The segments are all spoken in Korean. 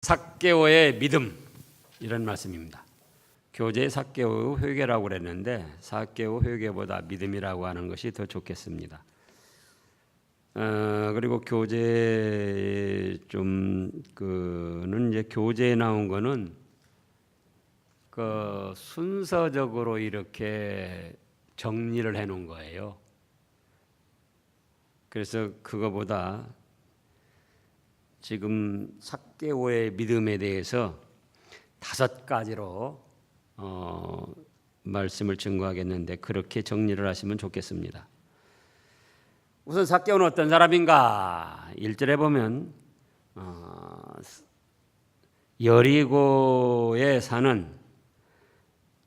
삭개오의 믿음, 이런 말씀입니다. 교재 삭개오 회개라고 그랬는데 삭개오 회개보다 믿음이라고 하는 것이 더 좋겠습니다. 그리고 교재 그는 이제 교재에 나온 거는 그 순서적으로 이렇게 정리를 해 놓은 거예요. 그래서 그거보다 지금 삭개오의 믿음에 대해서 5가지로 말씀을 증거하겠는데 그렇게 정리를 하시면 좋겠습니다. 우선 삭개오는 어떤 사람인가? 1절에 보면 여리고에 사는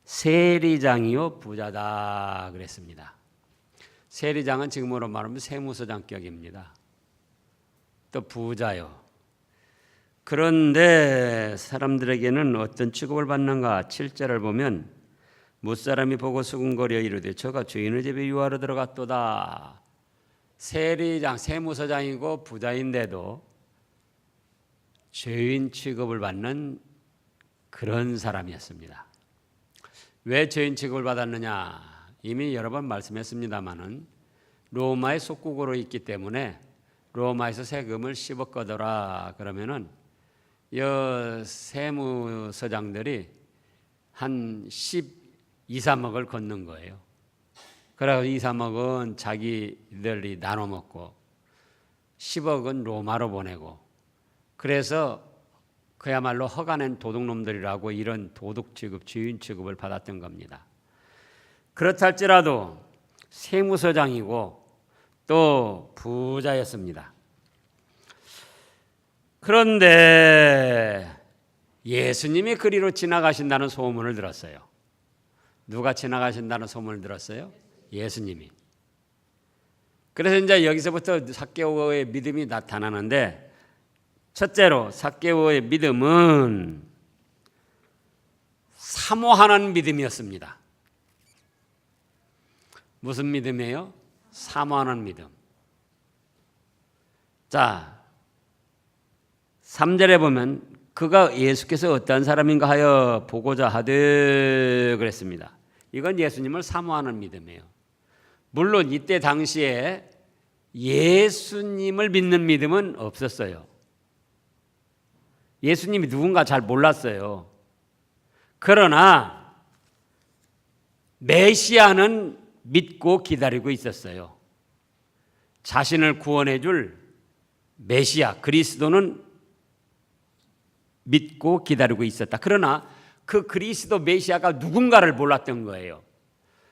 세리장이요 부자다 그랬습니다. 세리장은 지금으로 말하면 세무서장격입니다. 또 부자요. 그런데 사람들에게는 어떤 취급을 받는가? 7절을 보면 무사람이 보고 수군거려 이르되 저가 주인의 집에 유하러 들어갔도다. 세리장, 세무서장이고 부자인데도 죄인 취급을 받는 그런 사람이었습니다. 왜 죄인 취급을 받았느냐? 이미 여러 번 말씀했습니다마는 로마의 속국으로 있기 때문에 로마에서 세금을 10억 걷어라 그러면은 세무서장들이 한 12, 3억을 걷는 거예요. 그래서 2, 3억은 자기들이 나눠 먹고 10억은 로마로 보내고 그래서 그야말로 허가낸 도둑놈들이라고 이런 도둑 취급, 주인 취급을 받았던 겁니다. 그렇다 할지라도 세무서장이고 또 부자였습니다. 그런데 예수님이 그리로 지나가신다는 소문을 들었어요. 누가 지나가신다는 소문을 들었어요? 예수님이. 그래서 이제 여기서부터 삭개오의 믿음이 나타나는데 첫째로 삭개오의 믿음은 사모하는 믿음이었습니다. 무슨 믿음이에요? 사모하는 믿음. 자, 3절에 보면 그가 예수께서 어떤 사람인가 하여 보고자 하되 그랬습니다. 이건 예수님을 사모하는 믿음이에요. 물론 이때 당시에 예수님을 믿는 믿음은 없었어요. 예수님이 누군가 잘 몰랐어요. 그러나 메시아는 믿고 기다리고 있었어요. 자신을 구원해 줄 메시아 그리스도는 믿고 기다리고 있었다. 그러나 그 그리스도 메시아가 누군가를 몰랐던 거예요.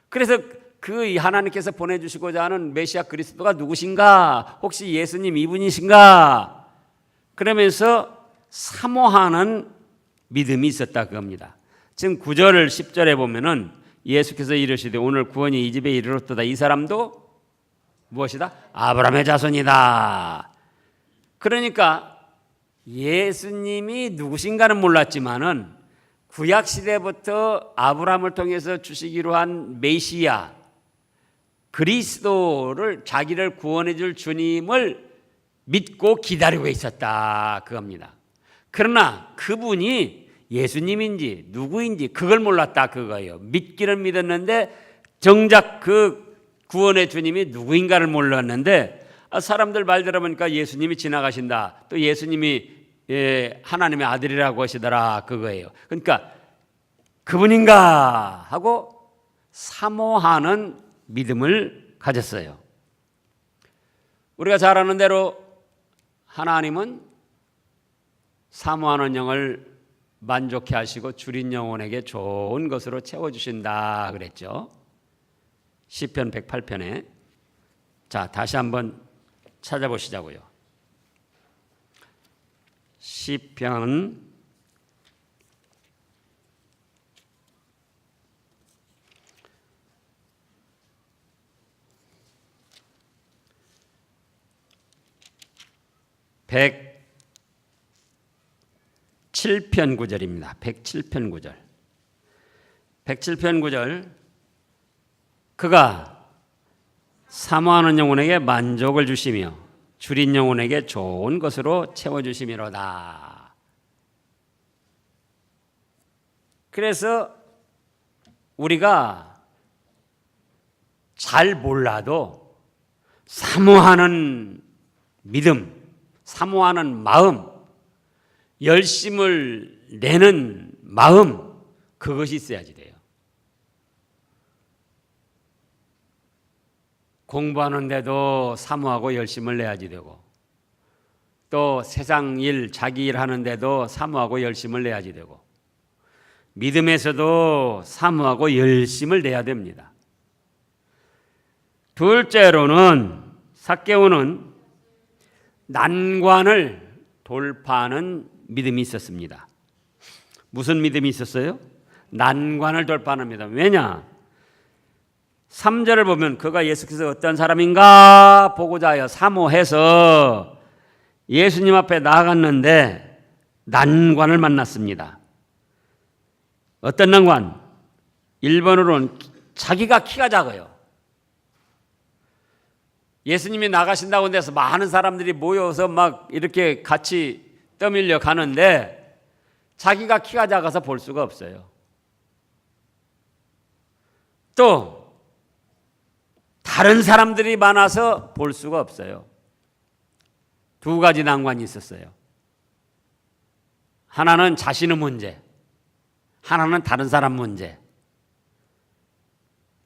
그래서 그 하나님께서 보내주시고자 하는 메시아 그리스도가 누구신가? 혹시 예수님 이분이신가? 그러면서 사모하는 믿음이 있었다 그겁니다. 지금 9절 10절에 보면은 예수께서 이르시되 오늘 구원이 이 집에 이르렀도다. 이 사람도 무엇이다? 아브라함의 자손이다. 그러니까 예수님이 누구신가는 몰랐지만은 구약 시대부터 아브라함을 통해서 주시기로 한 메시아 그리스도를 자기를 구원해 줄 주님을 믿고 기다리고 있었다 그겁니다. 그러나 그분이 예수님인지 누구인지 그걸 몰랐다 그거예요. 믿기는 믿었는데 정작 그 구원의 주님이 누구인가를 몰랐는데 사람들 말 들어보니까 예수님이 지나가신다. 또 예수님이 하나님의 아들이라고 하시더라 그거예요. 그러니까 그분인가 하고 사모하는 믿음을 가졌어요. 우리가 잘 아는 대로 하나님은 사모하는 영을 만족해 하시고 줄인 영혼에게 좋은 것으로 채워주신다 그랬죠. 시편 108편에 자 다시 한번 찾아보시자고요. 시편 107편 9절입니다. 107편 9절. 107편 9절. 그가 사모하는 영혼에게 만족을 주시며 줄인 영혼에게 좋은 것으로 채워주심이로다. 그래서 우리가 잘 몰라도 사모하는 믿음, 사모하는 마음, 열심을 내는 마음, 그것이 있어야지 돼요. 공부하는데도 사모하고 열심을 내야지 되고, 또 세상 일, 자기 일 하는데도 사모하고 열심을 내야지 되고, 믿음에서도 사모하고 열심을 내야 됩니다. 둘째로는 삭개오는 난관을 돌파하는 믿음이 있었습니다. 무슨 믿음이 있었어요? 난관을 돌파하는 믿음. 왜냐? 3절을 보면 그가 예수께서 어떤 사람인가 보고자 하여 사모해서 예수님 앞에 나아갔는데 난관을 만났습니다. 어떤 난관? 1번으로는 자기가 키가 작아요. 예수님이 나가신다고 해서 많은 사람들이 모여서 막 이렇게 같이 떠밀려 가는데 자기가 키가 작아서 볼 수가 없어요. 또 다른 사람들이 많아서 볼 수가 없어요. 두 가지 난관이 있었어요. 하나는 자신의 문제, 하나는 다른 사람 문제.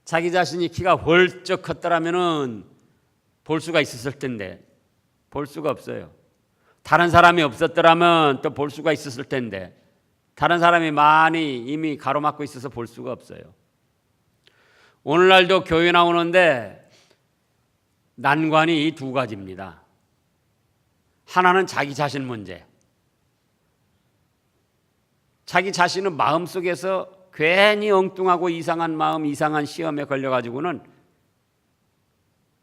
자기 자신이 키가 훨쩍 컸더라면은 볼 수가 있었을 텐데 볼 수가 없어요. 다른 사람이 없었더라면 또 볼 수가 있었을 텐데 다른 사람이 많이 이미 가로막고 있어서 볼 수가 없어요. 오늘날도 교회 나오는데 난관이 이 두 가지입니다. 하나는 자기 자신 문제. 자기 자신은 마음속에서 괜히 엉뚱하고 이상한 마음, 이상한 시험에 걸려가지고는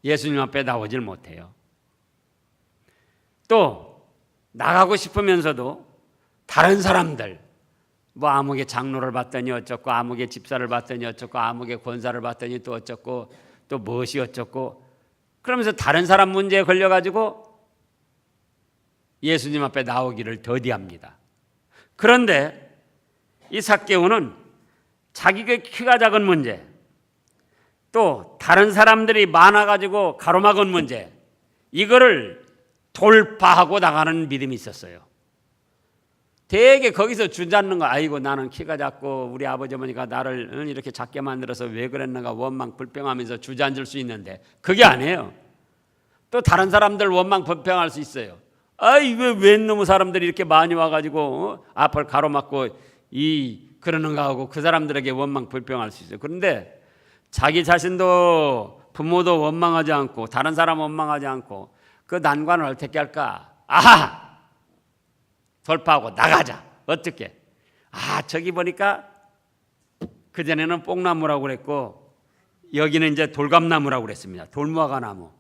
예수님 앞에 나오질 못해요. 또 나가고 싶으면서도 다른 사람들, 뭐 아무개 장로를 봤더니 어쩌고, 아무개 집사를 봤더니 어쩌고, 아무개 권사를 봤더니 또 어쩌고, 또 무엇이 어쩌고, 그러면서 다른 사람 문제에 걸려가지고 예수님 앞에 나오기를 더디합니다. 그런데 이 삭개오는 자기가 키가 작은 문제, 또 다른 사람들이 많아가지고 가로막은 문제, 이거를 돌파하고 나가는 믿음이 있었어요. 되게 거기서 주저앉는 거, 아이고 나는 키가 작고 우리 아버지 어머니가 나를 이렇게 작게 만들어서 왜 그랬는가 원망 불평하면서 주저앉을 수 있는데 그게 아니에요. 또 다른 사람들 원망 불평할 수 있어요. 아이 왜 너무 사람들이 이렇게 많이 와가지고 앞을 가로막고 그러는가 하고 그 사람들에게 원망 불평할 수 있어요. 그런데 자기 자신도 부모도 원망하지 않고 다른 사람 원망하지 않고 그 난관을 어떻게 할까? 아하! 돌파하고 나가자. 어떻게? 저기 보니까 그전에는 뽕나무라고 그랬고 여기는 이제 돌감나무라고 그랬습니다. 돌무화과나무.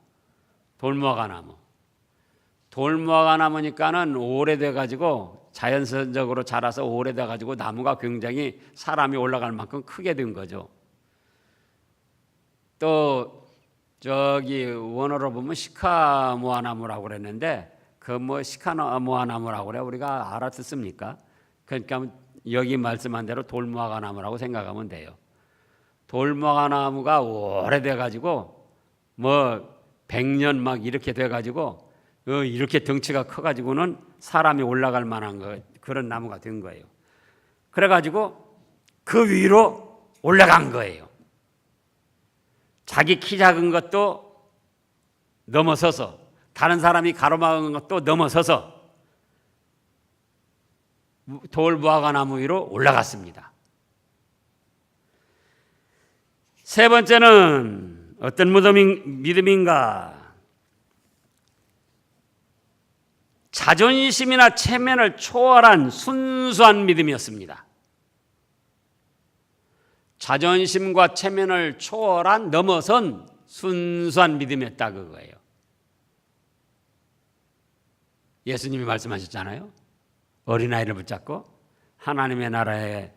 돌무화과나무니까는 오래돼가지고 자연선적으로 자라서 오래돼가지고 나무가 굉장히 사람이 올라갈 만큼 크게 된 거죠. 또 저기 원어로 보면 시카모아나무라고 그랬는데 그 뭐 시카모아나무라고 그래 우리가 알아듣습니까? 그러니까 여기 말씀한 대로 돌무화과나무라고 생각하면 돼요. 돌무화과나무가 오래돼가지고 뭐 100년 막 이렇게 돼가지고 이렇게 덩치가 커가지고는 사람이 올라갈 만한 그런 나무가 된 거예요. 그래가지고 그 위로 올라간 거예요. 자기 키 작은 것도 넘어서서 다른 사람이 가로막은 것도 넘어서서 돌무화과나무 위로 올라갔습니다. 세 번째는 어떤 믿음인가? 자존심이나 체면을 초월한 순수한 믿음이었습니다. 자존심과 체면을 초월한 넘어선 순수한 믿음이었다 그거예요. 예수님이 말씀하셨잖아요. 어린아이를 붙잡고 하나님의 나라에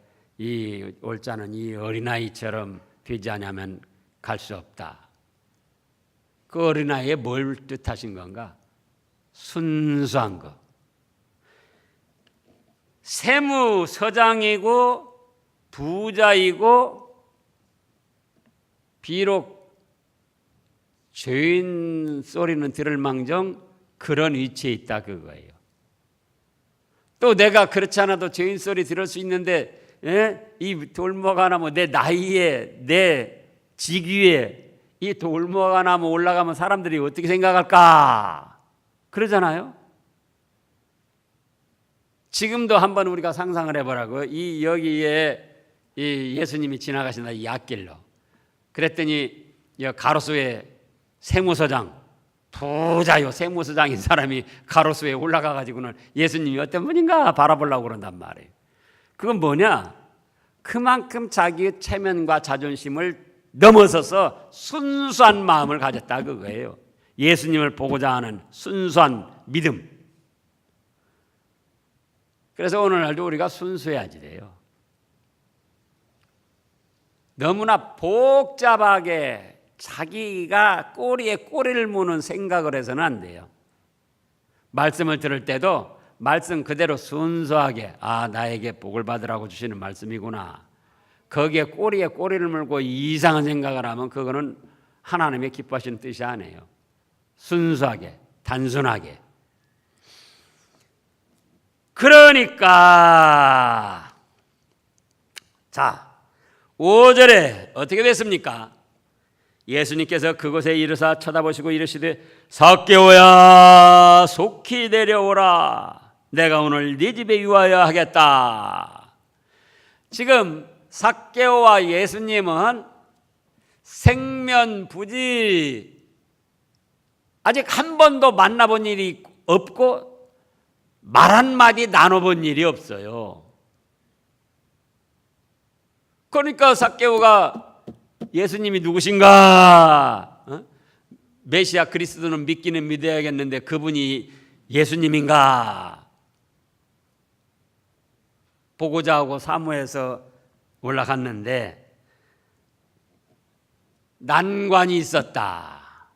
올 자는 이 어린아이처럼 되지 않으면 갈 수 없다. 그 어린아이에 뭘 뜻하신 건가? 순수한 거. 세무서장이고 부자이고 비록 죄인 소리는 들을 망정 그런 위치에 있다 그거예요. 또 내가 그렇지 않아도 죄인 소리 들을 수 있는데 이 돌무화과 하나면 내 나이에 내 직위에 이 돌무화과 하나면 올라가면 사람들이 어떻게 생각할까 그러잖아요. 지금도 한번 우리가 상상을 해보라고. 이 여기에 이 예수님이 지나가신다 이 앞길로. 그랬더니 가로수에 세무서장 부자요 세무서장인 사람이 가로수에 올라가 가지고는 예수님이 어떤 분인가 바라보려고 그런단 말이에요. 그건 뭐냐? 그만큼 자기의 체면과 자존심을 넘어서서 순수한 마음을 가졌다 그거예요. 예수님을 보고자 하는 순수한 믿음. 그래서 오늘날도 우리가 순수해야지 돼요. 너무나 복잡하게 자기가 꼬리에 꼬리를 무는 생각을 해서는 안 돼요. 말씀을 들을 때도 말씀 그대로 순수하게 나에게 복을 받으라고 주시는 말씀이구나. 거기에 꼬리에 꼬리를 물고 이상한 생각을 하면 그거는 하나님의 기뻐하시는 뜻이 아니에요. 순수하게 단순하게. 그러니까 자 5절에 어떻게 됐습니까? 예수님께서 그곳에 이르사 쳐다보시고 이르시되 삭개오야 속히 내려오라 내가 오늘 네 집에 유하여 하겠다. 지금 삭개오와 예수님은 생면부지 아직 한 번도 만나본 일이 없고 말 한마디 나눠본 일이 없어요. 그러니까 삭개오가 예수님이 누구신가? 메시아 그리스도는 믿기는 믿어야겠는데 그분이 예수님인가? 보고자 하고 사무해서 올라갔는데 난관이 있었다.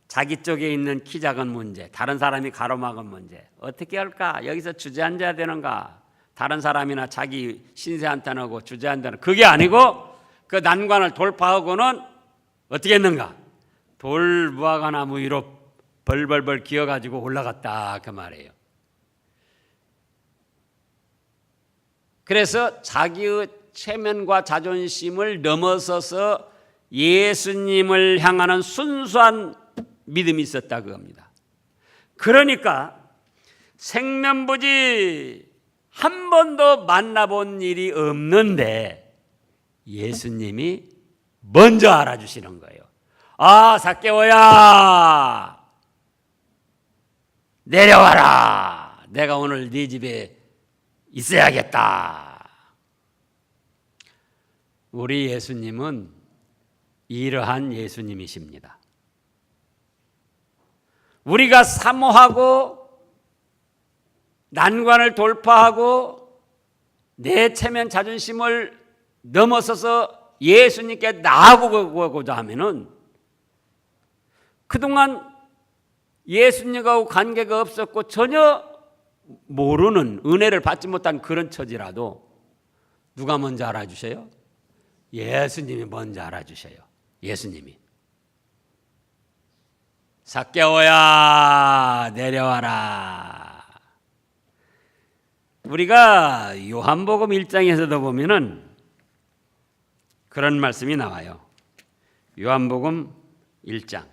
자기 쪽에 있는 키 작은 문제, 다른 사람이 가로막은 문제. 어떻게 할까? 여기서 주저앉아야 되는가? 다른 사람이나 자기 신세한탄하고 주저앉아는 그게 아니고 그 난관을 돌파하고는 어떻게 했는가? 돌무화과 나무 위로 벌벌벌 기어가지고 올라갔다 그 말이에요. 그래서 자기의 체면과 자존심을 넘어서서 예수님을 향하는 순수한 믿음이 있었다 그겁니다. 그러니까 생면부지 한 번도 만나본 일이 없는데 예수님이 먼저 알아주시는 거예요. 삭개오야 내려와라 내가 오늘 네 집에 있어야겠다. 우리 예수님은 이러한 예수님이십니다. 우리가 사모하고 난관을 돌파하고 내 체면 자존심을 넘어서서 예수님께 나아가고자 하면은 그동안 예수님하고 관계가 없었고 전혀 모르는 은혜를 받지 못한 그런 처지라도 누가 먼저 알아주셔요? 예수님이 먼저 알아주셔요. 예수님이 삭개오야 내려와라. 우리가 요한복음 1장에서도 보면은 그런 말씀이 나와요. 요한복음 1장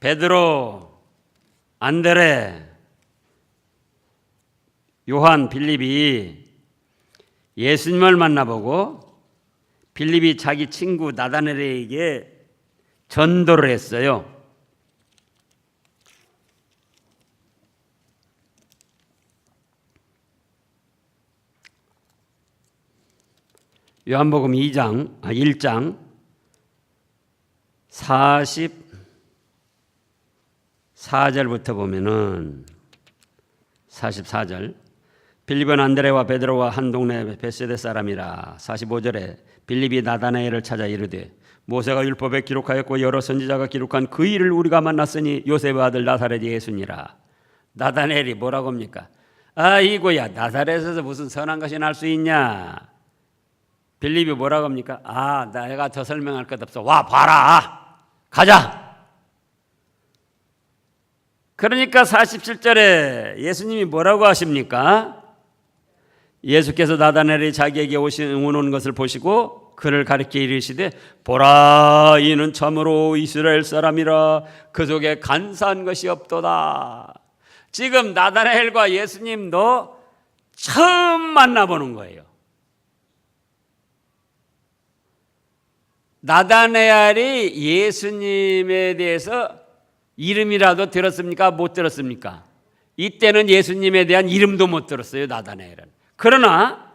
베드로, 안드레, 요한, 빌립이 예수님을 만나보고 빌립이 자기 친구 나다나엘에게 전도를 했어요. 요한복음 1장 44절부터 보면은 44절 빌립은 안드레와 베드로와 한 동네 벳세다 사람이라. 45절에 빌립이 나다나엘을 찾아 이르되 모세가 율법에 기록하였고 여러 선지자가 기록한 그 일을 우리가 만났으니 요셉의 아들 나사렛 예수니라. 나다나엘이 뭐라고 합니까? 아이고야, 나사렛에서 무슨 선한 것이 날 수 있냐? 빌립이 뭐라고 합니까? 내가 더 설명할 것 없어. 와 봐라. 가자. 그러니까 47절에 예수님이 뭐라고 하십니까? 예수께서 나다나엘이 자기에게 오는 것을 보시고 그를 가리켜 이르시되 보라, 이는 참으로 이스라엘 사람이라 그 속에 간사한 것이 없도다. 지금 나다나엘과 예수님도 처음 만나보는 거예요. 나다나엘이 예수님에 대해서 이름이라도 들었습니까? 못 들었습니까? 이때는 예수님에 대한 이름도 못 들었어요, 나다나엘은. 그러나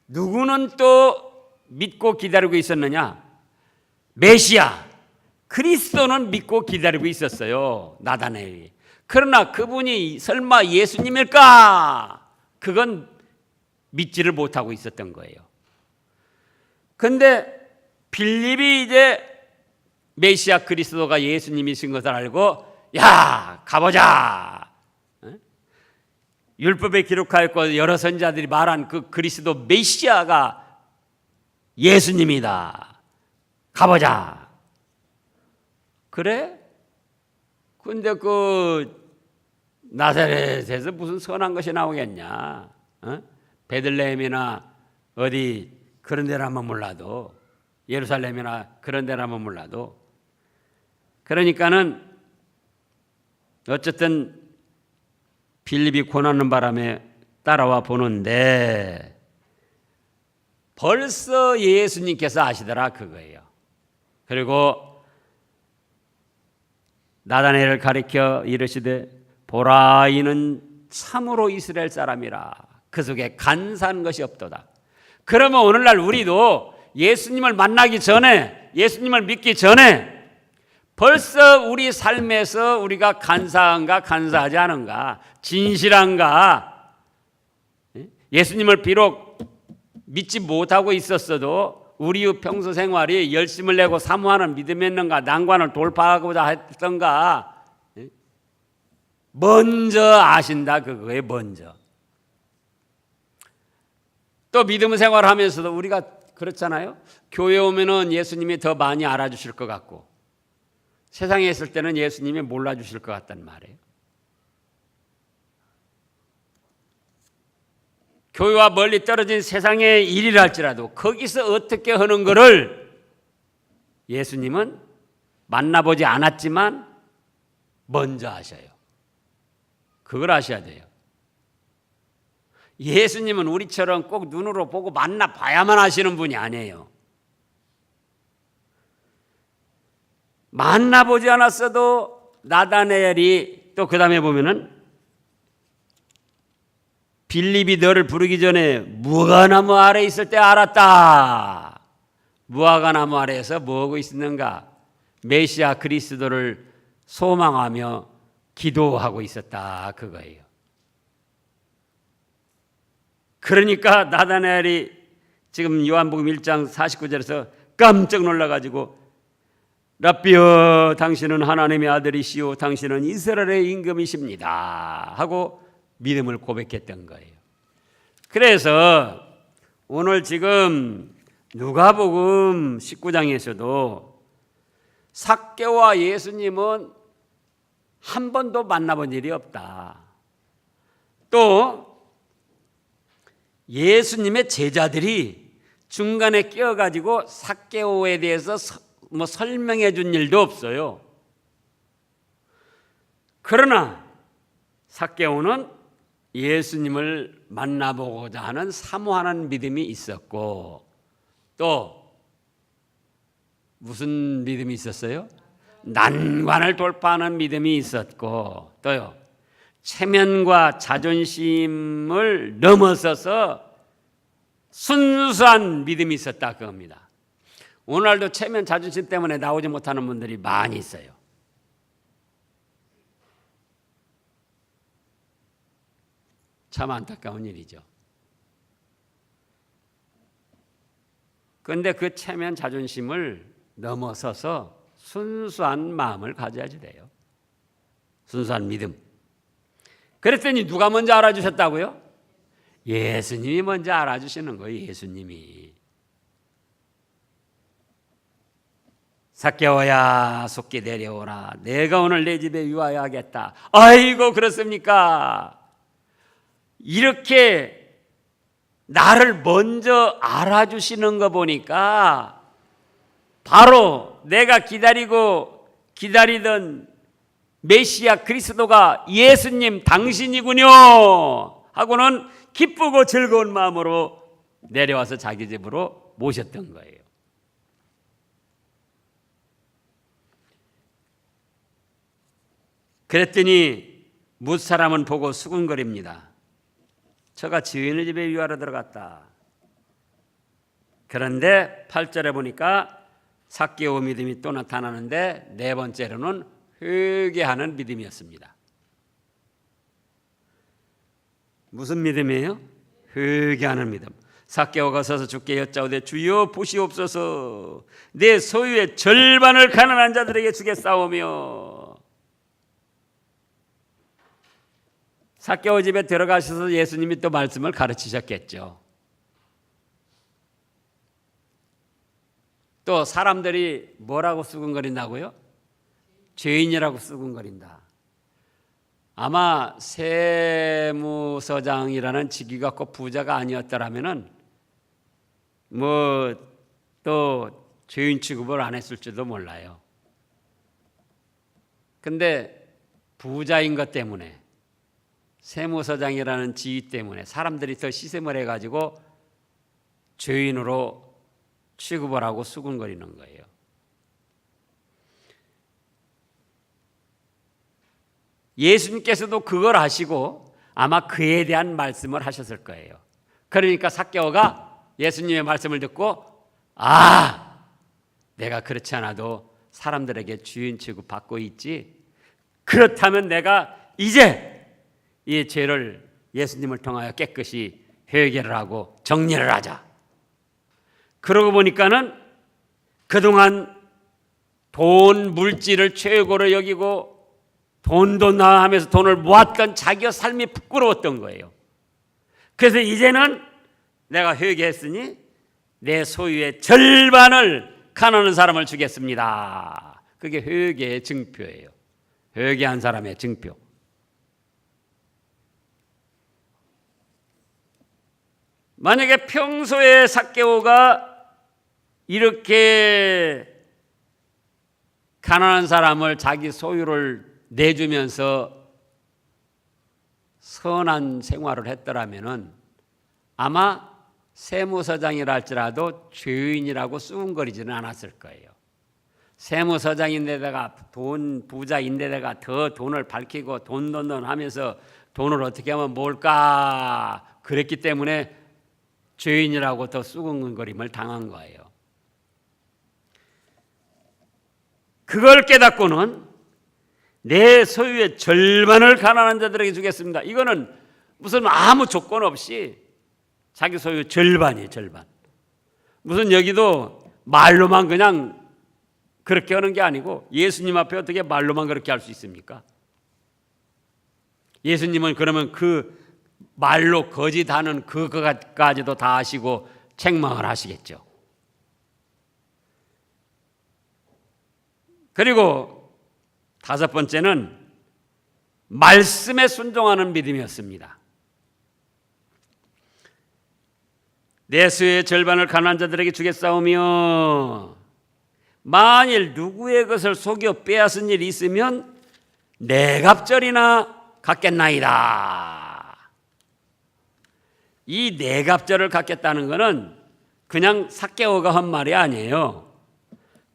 누구는 또 믿고 기다리고 있었느냐? 메시아, 그리스도는 믿고 기다리고 있었어요, 나다나엘이. 그러나 그분이 설마 예수님일까? 그건 믿지를 못하고 있었던 거예요. 그런데 빌립이 이제 메시아 그리스도가 예수님이신 것을 알고 야, 가보자. 율법에 기록하였고 여러 선지자들이 말한 그 그리스도 메시아가 예수님이다. 가보자. 그래? 근데 그 나사렛에서 무슨 선한 것이 나오겠냐? 베들레헴이나 어디 그런 데라면 몰라도, 예루살렘이나 그런 데라면 몰라도. 그러니까는 어쨌든 빌립이 권하는 바람에 따라와 보는데 벌써 예수님께서 아시더라 그거예요. 그리고 나다나엘을 가리켜 이르시되 보라, 이는 참으로 이스라엘 사람이라 그 속에 간사한 것이 없도다. 그러면 오늘날 우리도 예수님을 만나기 전에, 예수님을 믿기 전에 벌써 우리 삶에서 우리가 간사한가 간사하지 않은가, 진실한가, 예수님을 비록 믿지 못하고 있었어도 우리의 평소 생활이 열심을 내고 사모하는 믿음이었는가, 난관을 돌파하고자 했던가, 먼저 아신다 그거예요. 먼저. 또 믿음 생활하면서도 우리가 그렇잖아요. 교회 오면은 예수님이 더 많이 알아주실 것 같고 세상에 있을 때는 예수님이 몰라주실 것 같단 말이에요. 교회와 멀리 떨어진 세상의 일이랄지라도 거기서 어떻게 하는 것을 예수님은 만나보지 않았지만 먼저 아셔요. 그걸 아셔야 돼요. 예수님은 우리처럼 꼭 눈으로 보고 만나봐야만 아시는 분이 아니에요. 만나보지 않았어도 나다나엘이 또 그 다음에 보면은 빌립이 너를 부르기 전에 무화과나무 아래에 있을 때 알았다. 무화과나무 아래에서 뭐하고 있었는가? 메시아 그리스도를 소망하며 기도하고 있었다 그거예요. 그러니까 나다나엘이 지금 요한복음 1장 49절에서 깜짝 놀라가지고 랍비여, 당신은 하나님의 아들이시오, 당신은 이스라엘의 임금이십니다 하고 믿음을 고백했던 거예요. 그래서 오늘 지금 누가복음 19장에서도 삭개오와 예수님은 한 번도 만나본 일이 없다. 또 예수님의 제자들이 중간에 끼어가지고 삭개오에 대해서 설명해 준 일도 없어요. 그러나 삭개오는 예수님을 만나보고자 하는 사모하는 믿음이 있었고 또 무슨 믿음이 있었어요? 난관을 돌파하는 믿음이 있었고 또요, 체면과 자존심을 넘어서서 순수한 믿음이 있었다 그겁니다. 오늘날도 체면 자존심 때문에 나오지 못하는 분들이 많이 있어요. 참 안타까운 일이죠. 그런데 그 체면 자존심을 넘어서서 순수한 마음을 가져야지 돼요. 순수한 믿음. 그랬더니 누가 먼저 알아주셨다고요? 예수님이 먼저 알아주시는 거예요. 예수님이. 삭개오야 속히 내려오라. 내가 오늘 내 집에 유하여 하겠다. 아이고 그렇습니까? 이렇게 나를 먼저 알아주시는 거 보니까 바로 내가 기다리던 메시아 그리스도가 예수님 당신이군요 하고는 기쁘고 즐거운 마음으로 내려와서 자기 집으로 모셨던 거예요. 그랬더니 뭇사람은 보고 수군거립니다. 저가 지인의 집에 유하러 들어갔다. 그런데 8절에 보니까 삭개오 믿음이 또 나타나는데 네 번째로는 회개하는 믿음이었습니다. 무슨 믿음이에요? 회개하는 믿음. 삭개오가 서서 주께 여짜오되 주여 보시옵소서 내 소유의 절반을 가난한 자들에게 주겠사오며. 삭개오 집에 들어가셔서 예수님이 또 말씀을 가르치셨겠죠. 또 사람들이 뭐라고 수군거린다고요? 죄인이라고 수군거린다. 아마 세무서장이라는 직위가 꼭 부자가 아니었더라면은 뭐 또 죄인 취급을 안 했을지도 몰라요. 근데 부자인 것 때문에 세무서장이라는 지위 때문에 사람들이 더 시샘을 해가지고 죄인으로 취급을 하고 수군거리는 거예요. 예수님께서도 그걸 아시고 아마 그에 대한 말씀을 하셨을 거예요. 그러니까 삭개오가 예수님의 말씀을 듣고 내가 그렇지 않아도 사람들에게 주인 취급받고 있지. 그렇다면 내가 이제 이 죄를 예수님을 통하여 깨끗이 회개를 하고 정리를 하자. 그러고 보니까는 그동안 돈, 물질을 최고로 여기고 돈도 나 하면서 돈을 모았던 자기의 삶이 부끄러웠던 거예요. 그래서 이제는 내가 회개했으니 내 소유의 절반을 가난한 사람을 주겠습니다. 그게 회개의 증표예요. 회개한 사람의 증표. 만약에 평소에 삭개오가 이렇게 가난한 사람을 자기 소유를 내주면서 선한 생활을 했더라면은 아마 세무서장이라 할지라도 죄인이라고 수군거리지는 않았을 거예요. 세무서장인데다가 부자인데다가 더 돈을 밝히고 돈 하면서 돈을 어떻게 하면 뭘까 그랬기 때문에 죄인이라고 더 수군거림을 당한 거예요. 그걸 깨닫고는 내 소유의 절반을 가난한 자들에게 주겠습니다. 이거는 무슨 아무 조건 없이 자기 소유 절반이에요. 절반. 무슨 여기도 말로만 그냥 그렇게 하는 게 아니고 예수님 앞에 어떻게 말로만 그렇게 할 수 있습니까? 예수님은 그러면 그 말로 거짓하는 그것까지도 다 아시고 책망을 하시겠죠. 그리고 다섯 번째는 말씀에 순종하는 믿음이었습니다. 내 소유의 절반을 가난한 자들에게 주겠사오며 만일 누구의 것을 속여 빼앗은 일이 있으면 네 갑절이나 갚겠나이다. 이 네 갑절을 갚겠다는 것은 그냥 삭개오가 한 말이 아니에요.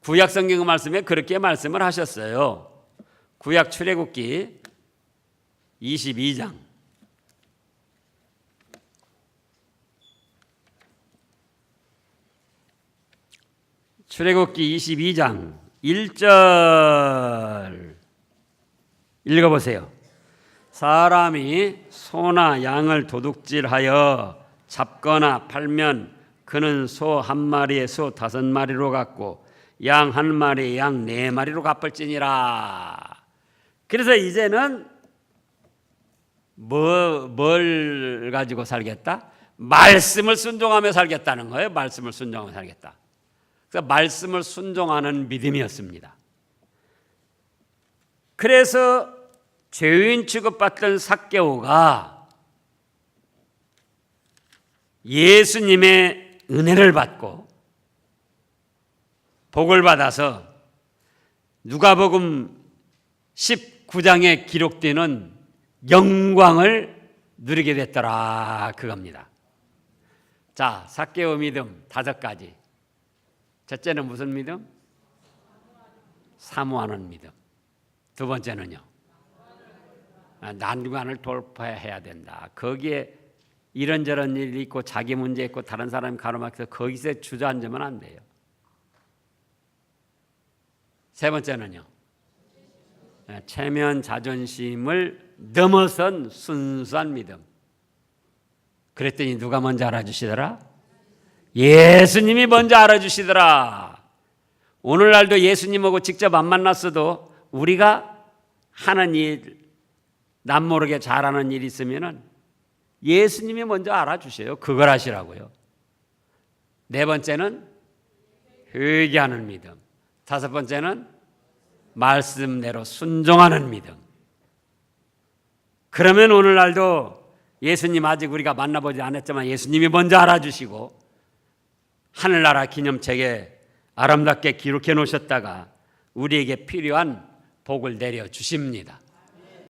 구약 성경 말씀에 그렇게 말씀을 하셨어요. 구약 출애굽기 22장 출애굽기 22장 1절 읽어보세요. 사람이 소나 양을 도둑질하여 잡거나 팔면 그는 소 한 마리에 소 5마리로 갚고 양 한 마리에 양 4마리로 갚을지니라. 그래서 이제는 뭘 가지고 살겠다? 말씀을 순종하며 살겠다는 거예요. 말씀을 순종하며 살겠다. 그래서 말씀을 순종하는 믿음이었습니다. 그래서 죄인 취급받던 삭개오가 예수님의 은혜를 받고 복을 받아서 누가복음 19장에 기록되는 영광을 누리게 됐더라 그겁니다. 자, 삭개오 믿음 5가지. 첫째는 무슨 믿음? 사모하는 믿음. 두 번째는요, 난관을 돌파해야 된다. 거기에 이런저런 일이 있고 자기 문제 있고 다른 사람이 가로막혀서 거기서 주저앉으면 안 돼요. 세 번째는요, 체면 자존심을 넘어선 순수한 믿음. 그랬더니 누가 먼저 알아주시더라? 예수님이 먼저 알아주시더라. 오늘날도 예수님하고 직접 안 만났어도 우리가 하는 일, 남 모르게 잘하는 일 있으면은 예수님이 먼저 알아주셔요. 그걸 하시라고요. 네 번째는 회개하는 믿음. 5번째는 말씀대로 순종하는 믿음. 그러면 오늘날도 예수님 아직 우리가 만나보지 않았지만 예수님이 먼저 알아주시고 하늘나라 기념책에 아름답게 기록해 놓으셨다가 우리에게 필요한 복을 내려주십니다.